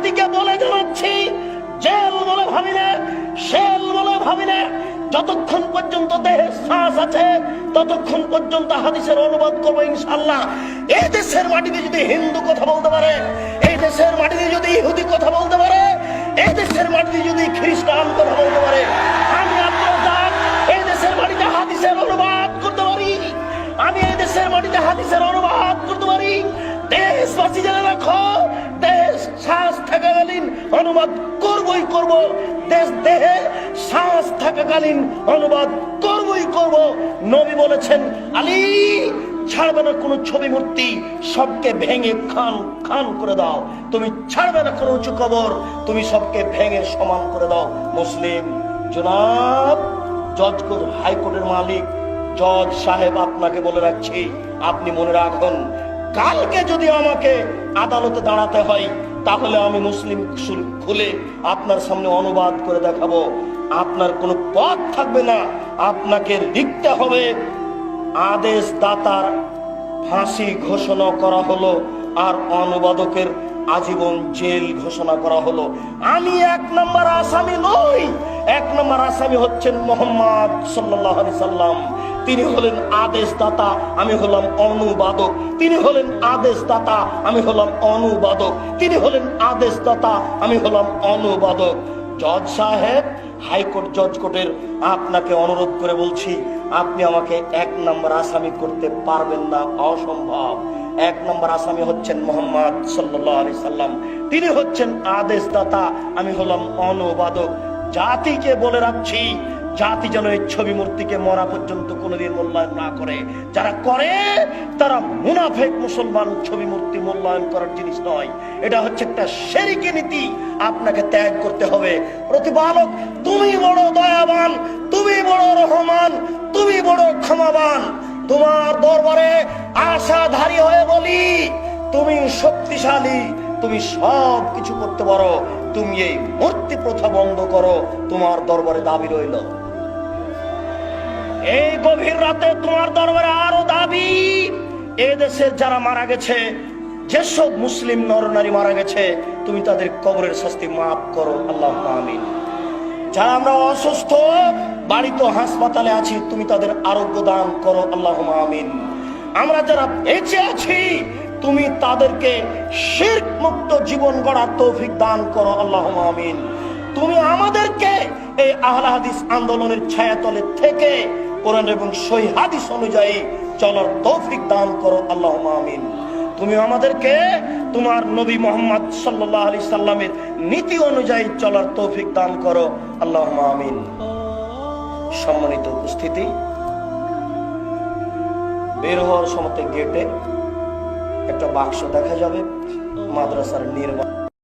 জাতিকে বলে জানাচ্ছি, জেল বলে ভাবি না, শেল বলে ভাবি না। যতক্ষণ পর্যন্ত দেহে শ্বাস আছে ততক্ষণ পর্যন্ত হাদিসের অনুবাদ করবো ইনশাআল্লাহ। এই দেশের মাটিতে যদি হিন্দু কথা বলতে পারে, এই দেশের মাটিতে যদি ইহুদি কথা বলতে পারে, এই দেশের মাটিতে যদি খ্রিস্টান কথা বলতে পারে, আমি আপনার এই দেশের মাটিতে হাদিসের অনুবাদ করতে পারি। আমি এই দেশের মাটিতে হাদিসের অনুবাদ করতে পারি। দেশবাসী জেনে রাখো, দেশ শ্বাস থাকাকালীন অনুবাদ করবই করব। দেহে শ্বাস থাকাকালীন অনুবাদ করবই করব। নবী বলেছেন, আলী ছাড়বে না কোনো ছবি মূর্তি, সবকে ভেঙে খান খান করে দাও। তুমি ছাড়বে না কোনো উঁচু কবর, তুমি সবকে ভেঙে সমান করে দাও। মুসলিম জনাব জজ হাইকোর্টের মালিক জজ সাহেব, আপনাকে বলে রাখছি, আপনি মনে রাখুন, কালকে যদি আমাকে আদালতে দাঁড়াতে হয় তাহলে আমি মুসলিম খুলে আপনার সামনে অনুবাদ করে দেখাবো। আপনার কোনো পথ থাকবে না, আপনাকে লিখতে হবে আদেশ দাতার ফাঁসি ঘোষণা করা হলো আর অনুবাদকের আজীবন জেল ঘোষণা করা হলো। আমি এক নম্বর আসামি নই, এক নম্বর আসামি হচ্ছেন মোহাম্মদ সাল্লাল্লাহু আলাইহি সাল্লাম। তিনি হলেন আদেশদাতা, আমি হলাম অনুবাদক। তিনি হলেন আদেশদাতা, আমি হলাম অনুবাদক। তিনি হলেন আদেশদাতা, আমি হলাম অনুবাদক। জজ সাহেব, হাইকোর্ট জজ কোর্টের আপনাকে অনুরোধ করে বলছি, আপনি আমাকে এক নম্বর আসামি করতে পারবেন না, অসম্ভব। এক নম্বর আসামি হচ্ছেন মোহাম্মদ সাল্লাল্লাহু আলাইহি সাল্লাম। তিনি হচ্ছেন আদেশদাতা, আমি হলাম অনুবাদক। জাতিকে বলে রাখছি, জাতি যেন এই ছবি মূর্তিকে মরা পর্যন্ত কোনোদিন মূল্যায়ন না করে। যারা করে তারা মুনাফেক মুসলমান। ছবি মূর্তি মূল্যায়ন করার জিনিস নয়, এটা হচ্ছে একটা শিরকি নীতি। আপনাকে ত্যাগ করতে হবে। প্রতিপালক তুমি বড় দয়াবান, তুমি বড় রহমান, তুমি বড় ক্ষমাবান। তোমার দরবারে আশাধারী হয়ে বলি, তুমি শক্তিশালী, তুমি সব কিছু করতে পারো। তুমি এই মূর্তি প্রথা বন্ধ করো, তোমার দরবারে দাবি রইল। এই গভীর রাতে তোমার দরবারে আরো দাবি, এ দেশের যারা মারা গেছে, যেসব মুসলিম নরনারী মারা গেছে, তুমি তাদের কবরের শাস্তি মাফ করো, আল্লাহুম্মা আমিন। যারা আমরা অসুস্থ, বাড়িতে হাসপাতালে আছি, তুমি তাদের আরোগ্য দান করো, আল্লাহুম্মা আমিন। আমরা যারা বেঁচে আছি, তুমি তাদেরকে শিরক মুক্ত জীবন গড়ার তৌফিক দান করো, আল্লাহুম্মা আমিন। তুমি আমাদেরকে এই আহলে হাদিস আন্দোলনের ছায়াতলে থেকে কোরআন এবং সহিহ হাদিস অনুযায়ী চলার তৌফিক দান করো, আল্লাহুম্মা আমিন। তুমি আমাদেরকে তোমার নবী মুহাম্মদ সাল্লাল্লাহু আলাইহি সাল্লামের নীতি অনুযায়ী চলার তৌফিক দান করো, আল্লাহুম্মা আমিন। সম্মানিত উপস্থিতি, বের হওয়ার সময় গেটে একটা বাক্স দেখা যাবে, মাদ্রাসার নির্মাণ।